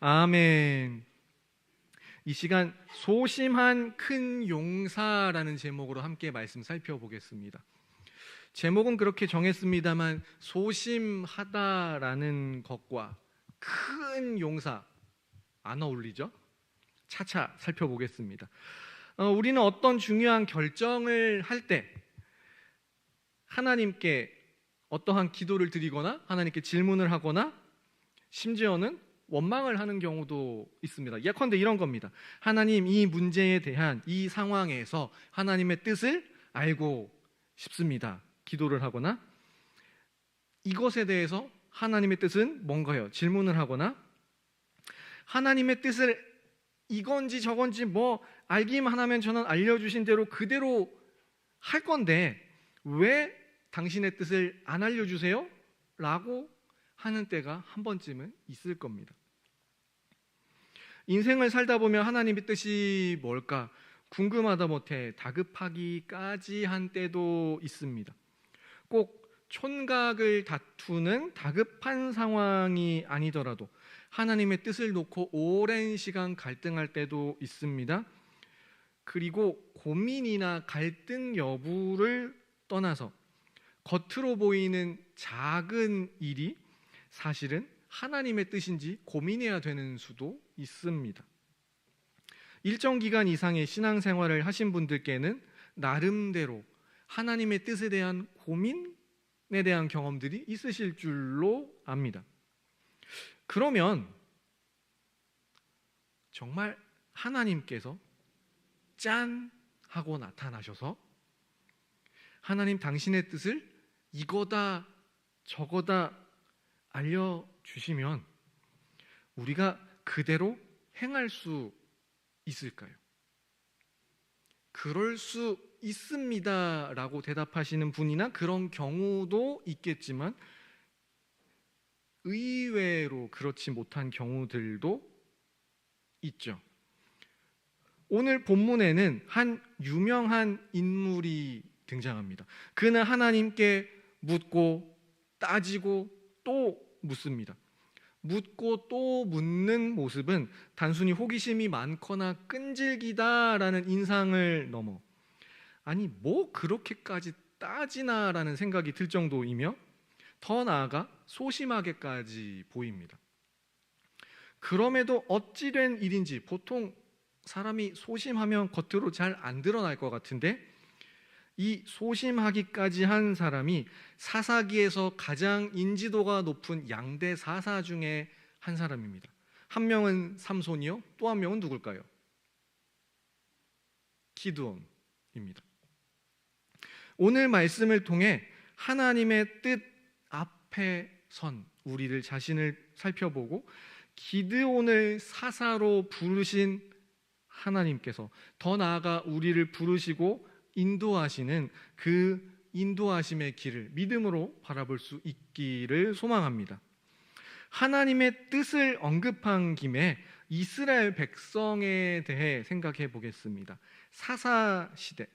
아멘. 이 시간 소심한 큰 용사라는 제목으로 함께 말씀 살펴보겠습니다. 제목은 그렇게 정했습니다만 소심하다라는 것과 큰 용사 안 어울리죠? 차차 살펴보겠습니다. 우리는 어떤 중요한 결정을 할 때 하나님께 어떠한 기도를 드리거나 하나님께 질문을 하거나 심지어는 원망을 하는 경우도 있습니다. 예컨대 이런 겁니다. 하나님, 이 문제에 대한 이 상황에서 하나님의 뜻을 알고 싶습니다. 기도를 하거나 이것에 대해서 하나님의 뜻은 뭔가요? 질문을 하거나 하나님의 뜻을 이건지 저건지 뭐 알기만 하면 저는 알려주신 대로 그대로 할 건데 왜 당신의 뜻을 안 알려주세요? 라고 하는 때가 한 번쯤은 있을 겁니다. 인생을 살다 보면 하나님의 뜻이 뭘까 궁금하다 못해 다급하기까지 한 때도 있습니다. 꼭 촌각을 다투는 다급한 상황이 아니더라도 하나님의 뜻을 놓고 오랜 시간 갈등할 때도 있습니다. 그리고 고민이나 갈등 여부를 떠나서 겉으로 보이는 작은 일이 사실은 하나님의 뜻인지 고민해야 되는 수도 있습니다. 일정 기간 이상의 신앙생활을 하신 분들께는 나름대로 하나님의 뜻에 대한 고민에 대한 경험들이 있으실 줄로 압니다. 그러면 정말 하나님께서 짠 하고 나타나셔서 하나님 당신의 뜻을 이거다 저거다 알려주시면 우리가 그대로 행할 수 있을까요? 그럴 수 있습니다 라고 대답하시는 분이나 그런 경우도 있겠지만 의외로 그렇지 못한 경우들도 있죠. 오늘 본문에는 한 유명한 인물이 등장합니다. 그는 하나님께 묻고 따지고 또 묻습니다. 묻고 또 묻는 모습은 단순히 호기심이 많거나 끈질기다라는 인상을 넘어 아니 뭐 그렇게까지 따지나라는 생각이 들 정도이며 더 나아가 소심하게까지 보입니다. 그럼에도 어찌된 일인지 보통 사람이 소심하면 겉으로 잘 안 드러날 것 같은데 이 소심하기까지 한 사람이 사사기에서 가장 인지도가 높은 양대 사사 중에 한 사람입니다. 한 명은 삼손이요, 또 한 명은 누굴까요? 기드온입니다. 오늘 말씀을 통해 하나님의 뜻 앞에 선 우리들 자신을 살펴보고 기드온을 사사로 부르신 하나님께서 더 나아가 우리를 부르시고 인도하시는 그 인도하심의 길을 믿음으로 바라볼 수 있기를 소망합니다. 하나님의 뜻을 언급한 김에 이스라엘 백성에 대해 생각해 보겠습니다. 사사 시대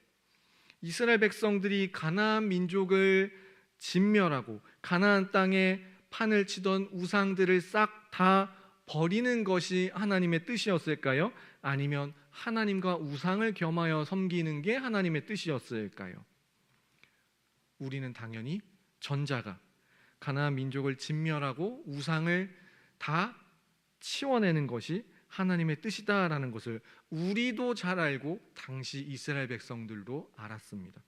이스라엘 백성들이 가나안 민족을 진멸하고 가나안 땅에 판을 치던 우상들을 싹 다 버리는 것이 하나님의 뜻이었을까요? 아니면 하나님과 우상을 겸하여 섬기는 게 하나님의 뜻이었을까요? 우리는 당연히 전자가 가나안 민족을 진멸하고 우상을 다 치워내는 것이 하나님의 뜻이다라는 것을 우리도 잘 알고 당시 이스라엘 백성들도 알았습니다.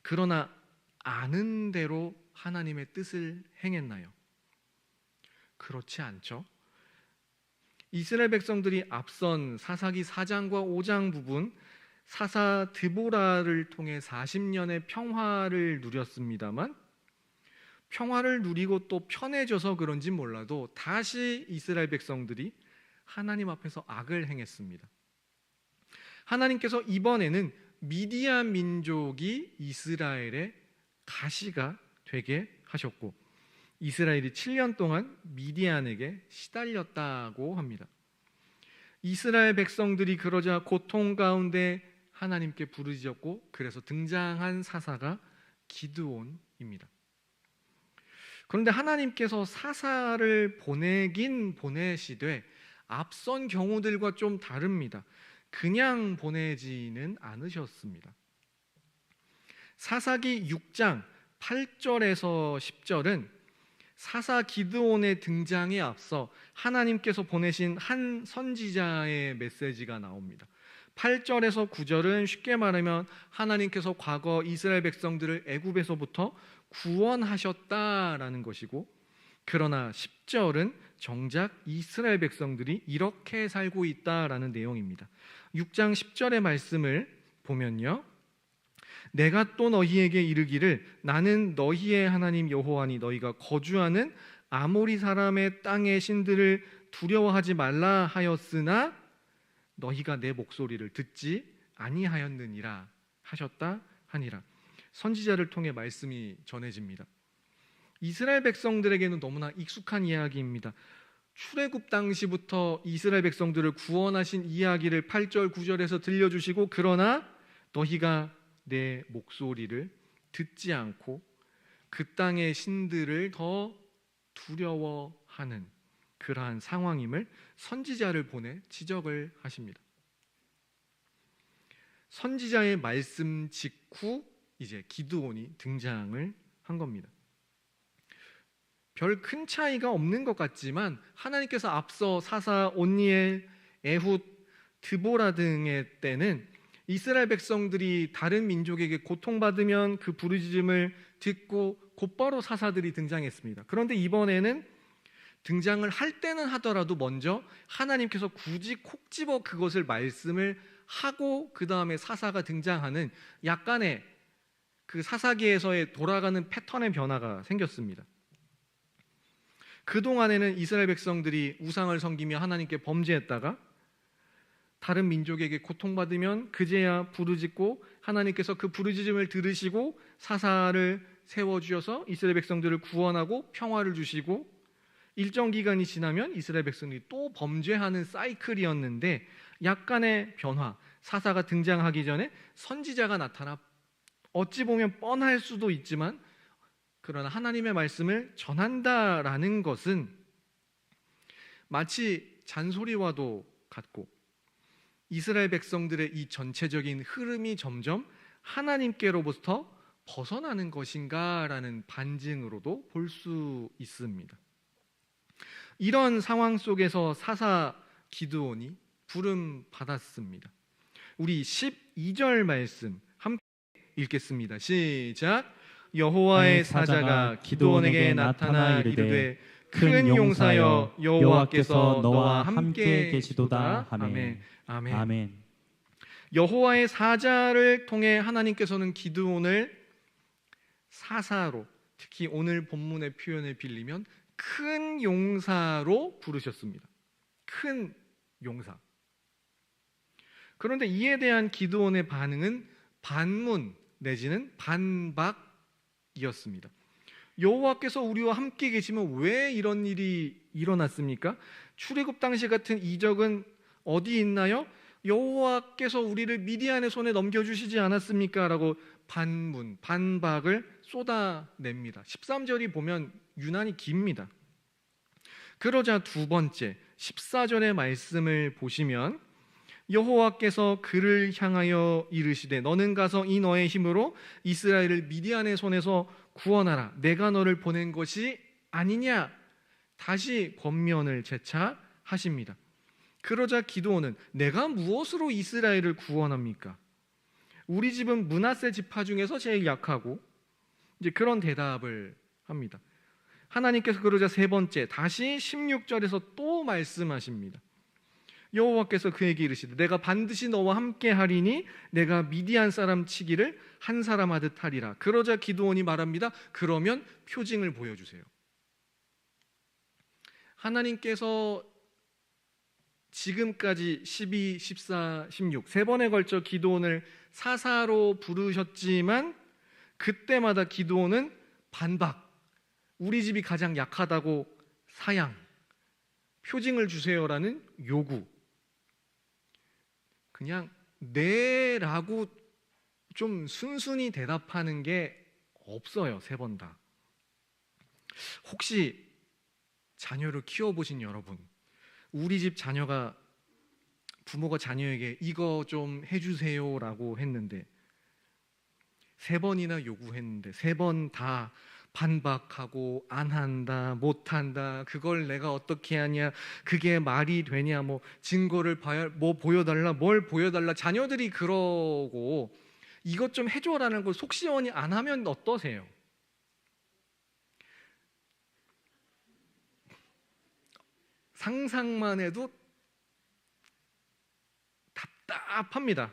그러나 아는 대로 하나님의 뜻을 행했나요? 그렇지 않죠. 이스라엘 백성들이 앞선 사사기 4장과 5장 부분 사사 드보라를 통해 40년의 평화를 누렸습니다만 평화를 누리고 또 편해져서 그런지 몰라도 다시 이스라엘 백성들이 하나님 앞에서 악을 행했습니다. 하나님께서 이번에는 미디안 민족이 이스라엘의 가시가 되게 하셨고 이스라엘이 7년 동안 미디안에게 시달렸다고 합니다. 이스라엘 백성들이 그러자 고통 가운데 하나님께 부르짖었고 그래서 등장한 사사가 기드온입니다. 그런데 하나님께서 사사를 보내긴 보내시되 앞선 경우들과 좀 다릅니다. 그냥 보내지는 않으셨습니다. 사사기 6장 8절에서 10절은 사사 기드온의 등장에 앞서 하나님께서 보내신 한 선지자의 메시지가 나옵니다. 8절에서 9절은 쉽게 말하면 하나님께서 과거 이스라엘 백성들을 애굽에서부터 구원하셨다라는 것이고, 그러나 10절은 정작 이스라엘 백성들이 이렇게 살고 있다라는 내용입니다. 6장 10절의 말씀을 보면요, 내가 또 너희에게 이르기를 나는 너희의 하나님 여호와니 너희가 거주하는 아모리 사람의 땅의 신들을 두려워하지 말라 하였으나 너희가 내 목소리를 듣지 아니하였느니라 하셨다 하니라. 선지자를 통해 말씀이 전해집니다. 이스라엘 백성들에게는 너무나 익숙한 이야기입니다. 출애굽 당시부터 이스라엘 백성들을 구원하신 이야기를 8절 9절에서 들려주시고, 그러나 너희가 내 목소리를 듣지 않고 그 땅의 신들을 더 두려워하는 그러한 상황임을 선지자를 보내 지적을 하십니다. 선지자의 말씀 직후 이제 기드온이 등장을 한 겁니다. 별 큰 차이가 없는 것 같지만 하나님께서 앞서 사사, 온니엘, 에훗, 드보라 등의 때는 이스라엘 백성들이 다른 민족에게 고통받으면 그 부르짖음을 듣고 곧바로 사사들이 등장했습니다. 그런데 이번에는 등장을 할 때는 하더라도 먼저 하나님께서 굳이 콕 집어 그것을 말씀을 하고 그 다음에 사사가 등장하는 약간의 그 사사기에서의 돌아가는 패턴의 변화가 생겼습니다. 그동안에는 이스라엘 백성들이 우상을 섬기며 하나님께 범죄했다가 다른 민족에게 고통받으면 그제야 부르짖고 하나님께서 그 부르짖음을 들으시고 사사를 세워주셔서 이스라엘 백성들을 구원하고 평화를 주시고, 일정 기간이 지나면 이스라엘 백성들이 또 범죄하는 사이클이었는데 약간의 변화, 사사가 등장하기 전에 선지자가 나타나 어찌 보면 뻔할 수도 있지만 그러나 하나님의 말씀을 전한다라는 것은 마치 잔소리와도 같고 이스라엘 백성들의 이 전체적인 흐름이 점점 하나님께로부터 벗어나는 것인가라는 반증으로도 볼 수 있습니다. 이런 상황 속에서 사사 기드온이 부름 받았습니다. 우리 12절 말씀 함께 읽겠습니다. 시작. 여호와의 사자가 기드온에게 나타나 이르되 큰 용사여 여호와께서 너와 함께 계시도다. 아멘. 아멘. 아멘. 여호와의 사자를 통해 하나님께서는 기드온을 사사로, 특히 오늘 본문의 표현을 빌리면 큰 용사로 부르셨습니다. 큰 용사. 그런데 이에 대한 기드온의 반응은 반문 내지는 반박이었습니다. 여호와께서 우리와 함께 계시면 왜 이런 일이 일어났습니까? 출애굽 당시 같은 이적은 어디 있나요? 여호와께서 우리를 미디안의 손에 넘겨주시지 않았습니까? 라고 반문, 반박을 쏟아냅니다. 13절이 보면 유난히 깁니다. 그러자 두 번째 14절의 말씀을 보시면 여호와께서 그를 향하여 이르시되 너는 가서 이 너의 힘으로 이스라엘을 미디안의 손에서 구원하라. 내가 너를 보낸 것이 아니냐. 다시 권면을 재차하십니다. 그러자 기드온은 내가 무엇으로 이스라엘을 구원합니까? 우리 집은 므낫세 지파 중에서 제일 약하고, 이제 그런 대답을 합니다. 하나님께서 그러자 세 번째 다시 16절에서 또 말씀하십니다. 여호와께서 그에게 이르시되 내가 반드시 너와 함께 하리니 내가 미디안 사람 치기를 한 사람 하듯 하리라. 그러자 기드온이 말합니다. 그러면 표징을 보여주세요. 하나님께서 지금까지 12, 14, 16 세 번에 걸쳐 기드온을 사사로 부르셨지만 그때마다 기드온은 반박, 우리 집이 가장 약하다고 사양, 표징을 주세요라는 요구, 그냥 네라고 좀 순순히 대답하는 게 없어요. 세 번 다. 혹시 자녀를 키워보신 여러분, 우리 집 자녀가 부모가 자녀에게 이거 좀 해주세요라고 했는데 3번이나 요구했는데 3번 다 반박하고 안 한다, 못 한다, 그걸 내가 어떻게 하냐, 그게 말이 되냐, 뭐 증거를 봐야, 뭐 보여달라, 뭘 보여달라, 자녀들이 그러고 이것 좀 해줘라는 걸 속 시원히 안 하면 어떠세요? 상상만 해도 답답합니다.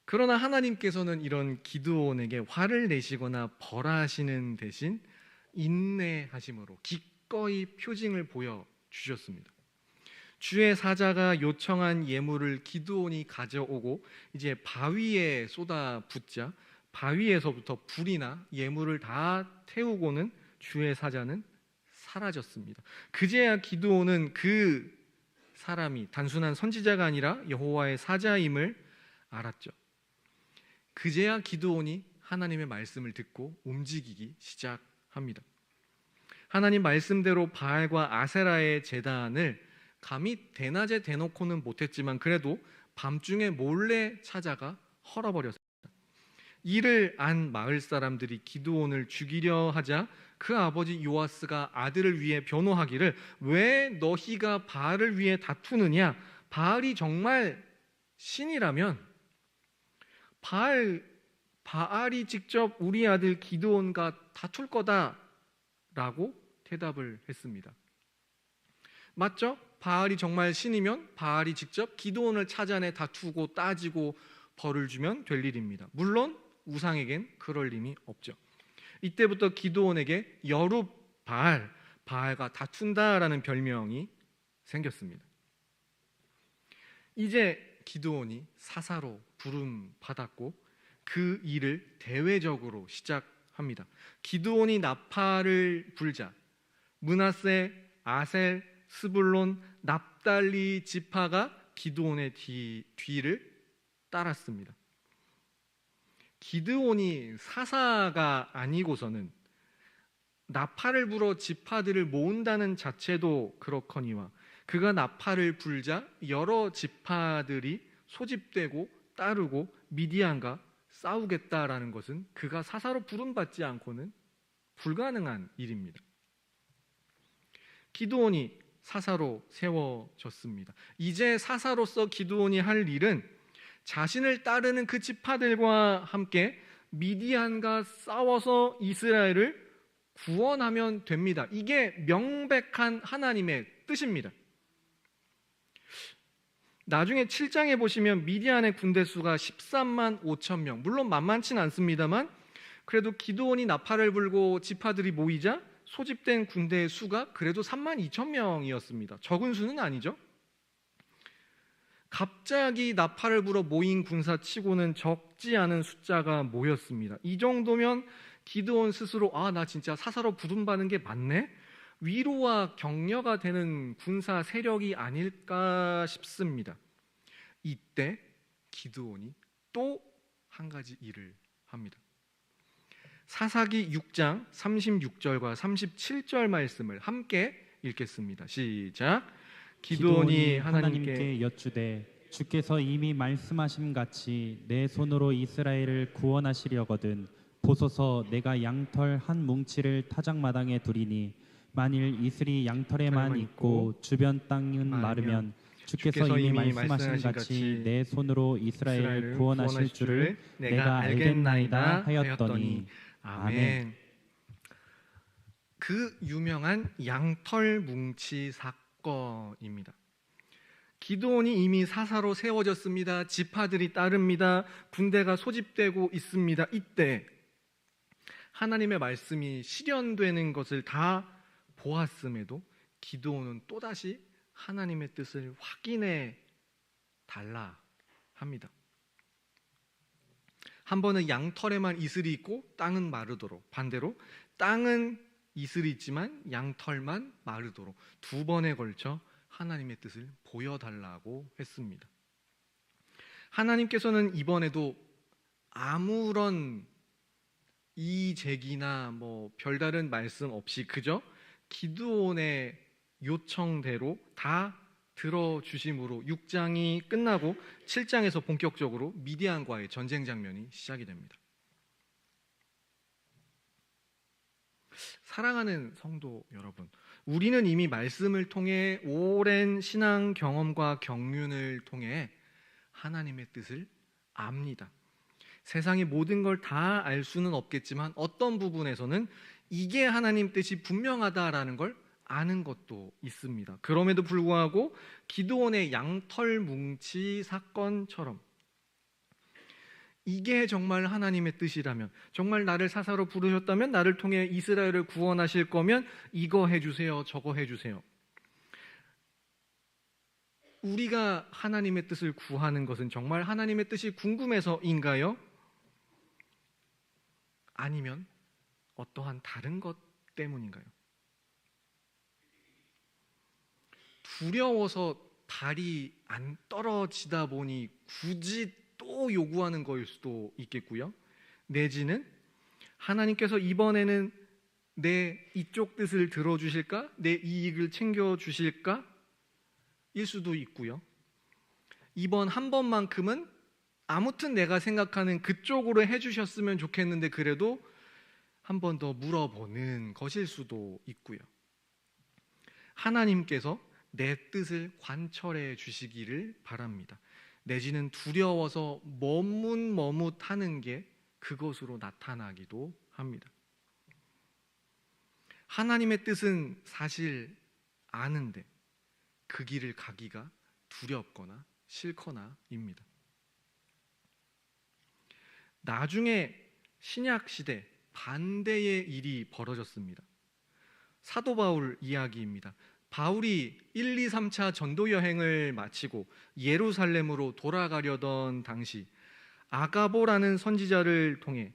그러나 하나님께서는 이런 기드온에게 화를 내시거나 벌하시는 대신 인내하심으로 기꺼이 표징을 보여주셨습니다. 주의 사자가 요청한 예물을 기드온이 가져오고 이제 바위에 쏟아붓자 바위에서부터 불이나 예물을 다 태우고는 주의 사자는 사라졌습니다. 그제야 기드온은 그 사람이 단순한 선지자가 아니라 여호와의 사자임을 알았죠. 그제야 기드온이 하나님의 말씀을 듣고 움직이기 시작합니다. 하나님 말씀대로 바알과 아세라의 제단을 감히 대낮에 대놓고는 못했지만 그래도 밤중에 몰래 찾아가 헐어버렸습니다. 이를 안 마을 사람들이 기드온을 죽이려 하자 그 아버지 요아스가 아들을 위해 변호하기를, 왜 너희가 바알을 위해 다투느냐? 바알이 정말 신이라면 바알이 직접 우리 아들 기드온과 다툴 거다라고 대답을 했습니다. 맞죠? 바알이 정말 신이면 바알이 직접 기드온을 찾아내 다투고 따지고 벌을 주면 될 일입니다. 물론 우상에겐 그럴 힘이 없죠. 이때부터 기드온에게 여룹바알, 바알과 다툰다라는 별명이 생겼습니다. 이제 기드온이 사사로 부름받았고 그 일을 대외적으로 시작합니다. 기드온이 나팔을 불자 므낫세, 아셀, 스불론, 납달리 지파가 기드온의 뒤를 따랐습니다. 기드온이 사사가 아니고서는 나팔을 불어 지파들을 모은다는 자체도 그렇거니와 그가 나팔을 불자 여러 지파들이 소집되고 따르고 미디안과 싸우겠다라는 것은 그가 사사로 부름받지 않고는 불가능한 일입니다. 기드온이 사사로 세워졌습니다. 이제 사사로서 기드온이 할 일은 자신을 따르는 그 지파들과 함께 미디안과 싸워서 이스라엘을 구원하면 됩니다. 이게 명백한 하나님의 뜻입니다. 나중에 7장에 보시면 미디안의 군대 수가 13만 5천 명, 물론 만만치는 않습니다만 그래도 기드온이 나팔을 불고 지파들이 모이자 소집된 군대의 수가 그래도 3만 2천 명이었습니다. 적은 수는 아니죠. 갑자기 나팔을 불어 모인 군사치고는 적지 않은 숫자가 모였습니다. 이 정도면 기드온 스스로 나 진짜 사사로 부름받은 게 맞네? 위로와 격려가 되는 군사 세력이 아닐까 싶습니다. 이때 기드온이 또 한 가지 일을 합니다. 사사기 6장 36절과 37절 말씀을 함께 읽겠습니다. 시작. 기드온이 하나님께 여쭈되 주께서 이미 말씀하심 같이 내 손으로 이스라엘을 구원하시려거든 보소서, 내가 양털 한 뭉치를 타작마당에 두리니 만일 이슬이 양털에만 있고 주변 땅은 마르면 주께서 이미 말씀하신 같이 내 손으로 이스라엘을 구원하실 줄을 내가 알겠나이다 하였더니. 아멘. 그 유명한 양털 뭉치 사건입니다. 기드온이 이미 사사로 세워졌습니다. 지파들이 따릅니다. 군대가 소집되고 있습니다. 이때 하나님의 말씀이 실현되는 것을 다 보았음에도 기드온은 또다시 하나님의 뜻을 확인해 달라 합니다. 한 번은 양털에만 이슬이 있고 땅은 마르도록, 반대로 땅은 이슬이 있지만 양털만 마르도록 2번에 걸쳐 하나님의 뜻을 보여달라고 했습니다. 하나님께서는 이번에도 아무런 이의제기나 별다른 말씀 없이 그저 기드온의 요청대로 다 들어주심으로 6장이 끝나고 7장에서 본격적으로 미디안과의 전쟁 장면이 시작이 됩니다. 사랑하는 성도 여러분, 우리는 이미 말씀을 통해 오랜 신앙 경험과 경륜을 통해 하나님의 뜻을 압니다. 세상의 모든 걸 다 알 수는 없겠지만 어떤 부분에서는 이게 하나님 뜻이 분명하다라는 걸 아는 것도 있습니다. 그럼에도 불구하고 기드온의 양털 뭉치 사건처럼 이게 정말 하나님의 뜻이라면, 정말 나를 사사로 부르셨다면, 나를 통해 이스라엘을 구원하실 거면 이거 해주세요, 저거 해주세요. 우리가 하나님의 뜻을 구하는 것은 정말 하나님의 뜻이 궁금해서인가요? 아니면 어떠한 다른 것 때문인가요? 두려워서 발이 안 떨어지다 보니 굳이 또 요구하는 거일 수도 있겠고요. 내지는 하나님께서 이번에는 내 이쪽 뜻을 들어주실까? 내 이익을 챙겨주실까? 일 수도 있고요. 이번 한 번만큼은 아무튼 내가 생각하는 그쪽으로 해주셨으면 좋겠는데 그래도 한 번 더 물어보는 것일 수도 있고요. 하나님께서 내 뜻을 관철해 주시기를 바랍니다. 내지는 두려워서 머뭇머뭇하는 게 그것으로 나타나기도 합니다. 하나님의 뜻은 사실 아는데 그 길을 가기가 두렵거나 싫거나입니다. 나중에 신약 시대 반대의 일이 벌어졌습니다. 사도 바울 이야기입니다. 바울이 1, 2, 3차 전도 여행을 마치고 예루살렘으로 돌아가려던 당시 아가보라는 선지자를 통해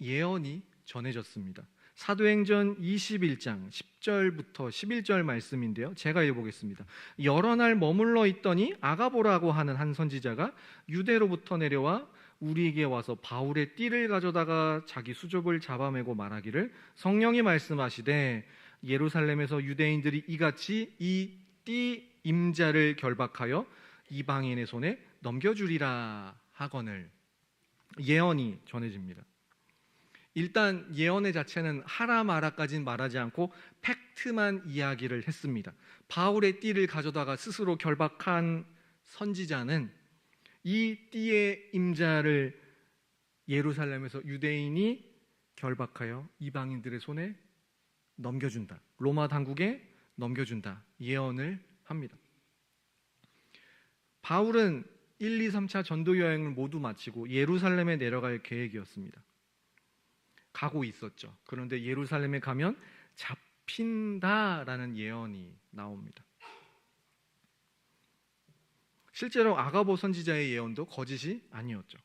예언이 전해졌습니다. 사도행전 21장 10절부터 11절 말씀인데요. 제가 읽어보겠습니다. 여러 날 머물러 있더니 아가보라고 하는 한 선지자가 유대로부터 내려와 우리에게 와서 바울의 띠를 가져다가 자기 수족을 잡아매고 말하기를 성령이 말씀하시되 예루살렘에서 유대인들이 이같이 이 띠 임자를 결박하여 이방인의 손에 넘겨주리라 하거늘. 예언이 전해집니다. 일단 예언의 자체는 하라 마라까지는 말하지 않고 팩트만 이야기를 했습니다. 바울의 띠를 가져다가 스스로 결박한 선지자는 이 띠의 임자를 예루살렘에서 유대인이 결박하여 이방인들의 손에 넘겨준다. 로마 당국에 넘겨준다. 예언을 합니다. 바울은 1, 2, 3차 전도 여행을 모두 마치고 예루살렘에 내려갈 계획이었습니다. 가고 있었죠. 그런데 예루살렘에 가면 잡힌다라는 예언이 나옵니다. 실제로 아가보 선지자의 예언도 거짓이 아니었죠.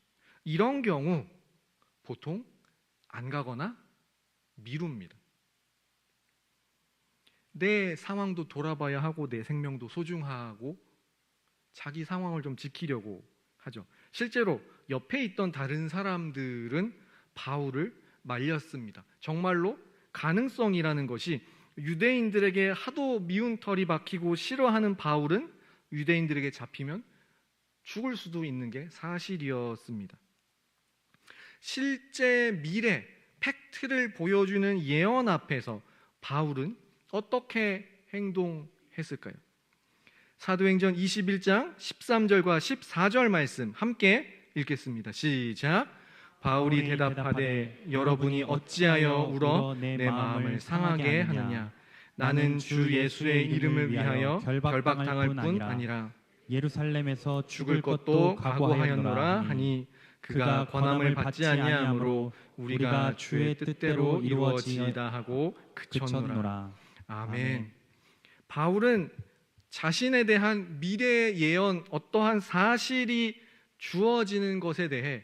이런 경우 보통 안 가거나 미룹니다. 내 상황도 돌아봐야 하고 내 생명도 소중하고 자기 상황을 좀 지키려고 하죠. 실제로 옆에 있던 다른 사람들은 바울을 말렸습니다. 정말로 가능성이라는 것이 유대인들에게 하도 미운 털이 박히고 싫어하는 바울은 유대인들에게 잡히면 죽을 수도 있는 게 사실이었습니다. 실제 미래 팩트를 보여주는 예언 앞에서 바울은 어떻게 행동했을까요? 사도행전 21장 13절과 14절 말씀 함께 읽겠습니다. 시작. 바울이 대답하되 여러분이 어찌하여 울어 내 마음을 상하게 하느냐. 나는 주 예수의 이름을 위하여 결박당할 뿐 아니라 예루살렘에서 죽을 것도 각오하였노라 하니 그가 권함을 받지 아니하므로 우리가 주의 뜻대로 이루어지이다 하고 그쳤노라. 아멘. 바울은 자신에 대한 미래의 예언, 어떠한 사실이 주어지는 것에 대해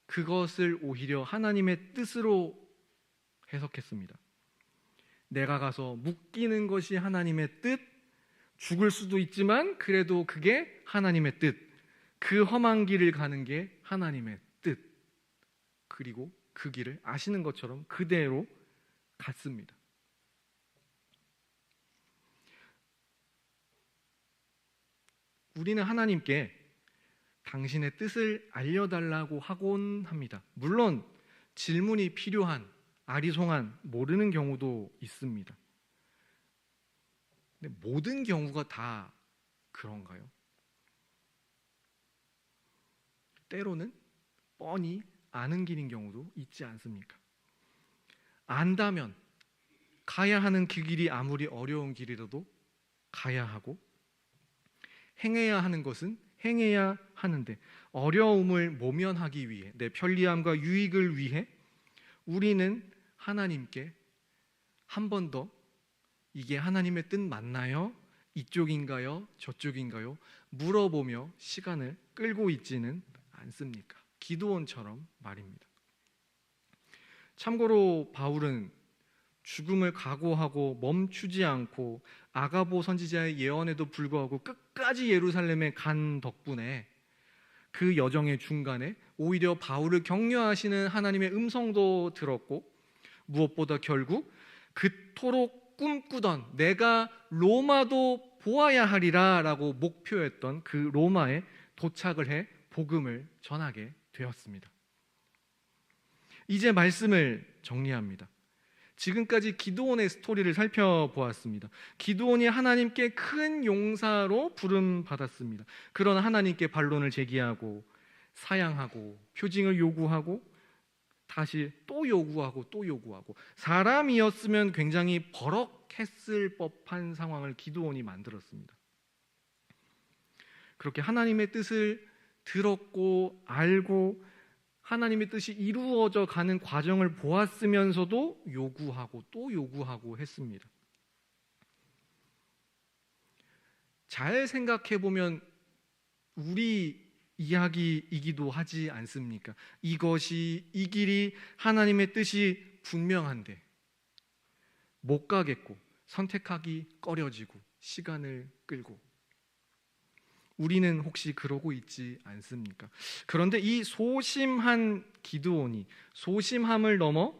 그것을 오히려 하나님의 뜻으로 해석했습니다. 내가 가서 묶이는 것이 하나님의 뜻, 죽을 수도 있지만 그래도 그게 하나님의 뜻, 그 험한 길을 가는 게 하나님의 뜻, 그리고 그 길을 아시는 것처럼 그대로 갔습니다. 우리는 하나님께 당신의 뜻을 알려달라고 하곤 합니다. 물론 질문이 필요한, 아리송한, 모르는 경우도 있습니다. 근데 모든 경우가 다 그런가요? 때로는 뻔히 아는 길인 경우도 있지 않습니까? 안다면 가야 하는 그 길이 아무리 어려운 길이라도 가야 하고, 행해야 하는 것은 행해야 하는데, 어려움을 모면하기 위해, 내 편리함과 유익을 위해 우리는 하나님께 한 번 더 이게 하나님의 뜻 맞나요? 이쪽인가요? 저쪽인가요? 물어보며 시간을 끌고 있지는 않습니까? 기드온처럼 말입니다. 참고로 바울은 죽음을 각오하고 멈추지 않고 아가보 선지자의 예언에도 불구하고 끝까지 예루살렘에 간 덕분에 그 여정의 중간에 오히려 바울을 격려하시는 하나님의 음성도 들었고, 무엇보다 결국 그토록 꿈꾸던 내가 로마도 보아야 하리라 라고 목표했던 그 로마에 도착을 해 복음을 전하게 되었습니다. 이제 말씀을 정리합니다. 지금까지 기드온의 스토리를 살펴보았습니다. 기드온이 하나님께 큰 용사로 부름받았습니다. 그러나 하나님께 반론을 제기하고 사양하고 표징을 요구하고 다시 또 요구하고 또 요구하고, 사람이었으면 굉장히 버럭했을 법한 상황을 기드온이 만들었습니다. 그렇게 하나님의 뜻을 들었고 알고 하나님의 뜻이 이루어져 가는 과정을 보았으면서도 요구하고 또 요구하고 했습니다. 잘 생각해 보면 우리 이야기이기도 하지 않습니까? 이것이, 이 길이 하나님의 뜻이 분명한데 못 가겠고 선택하기 꺼려지고 시간을 끌고, 우리는 혹시 그러고 있지 않습니까? 그런데 이 소심한 기드온이 소심함을 넘어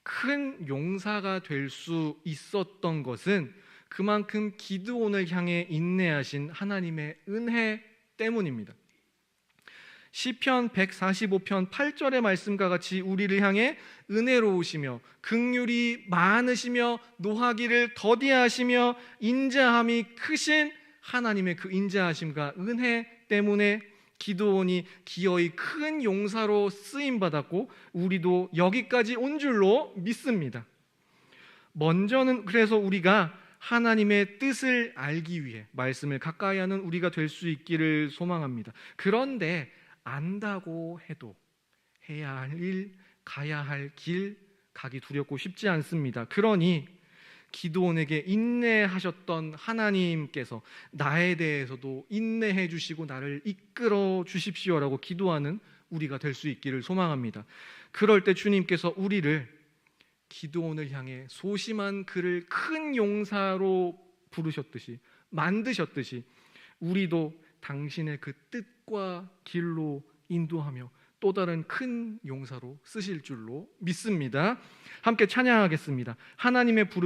큰 용사가 될 수 있었던 것은 그만큼 기드온을 향해 인내하신 하나님의 은혜 때문입니다. 시편 145편 8절의 말씀과 같이 우리를 향해 은혜로우시며 긍휼이 많으시며 노하기를 더디하시며 인자함이 크신 하나님의 그 인자하심과 은혜 때문에 기드온이 기어이 큰 용사로 쓰임받았고 우리도 여기까지 온 줄로 믿습니다. 먼저는 그래서 우리가 하나님의 뜻을 알기 위해 말씀을 가까이 하는 우리가 될 수 있기를 소망합니다. 그런데 안다고 해도 해야 할 일, 가야 할 길 가기 두렵고 쉽지 않습니다. 그러니 기드온에게 인내하셨던 하나님께서 나에 대해서도 인내해 주시고 나를 이끌어 주십시오라고 기도하는 우리가 될 수 있기를 소망합니다. 그럴 때 주님께서 우리를 기드온을 향해 소심한 그를 큰 용사로 부르셨듯이, 만드셨듯이 우리도 당신의 그 뜻과 길로 인도하며 또 다른 큰 용사로 쓰실 줄로 믿습니다. 함께 찬양하겠습니다. 하나님의 부르심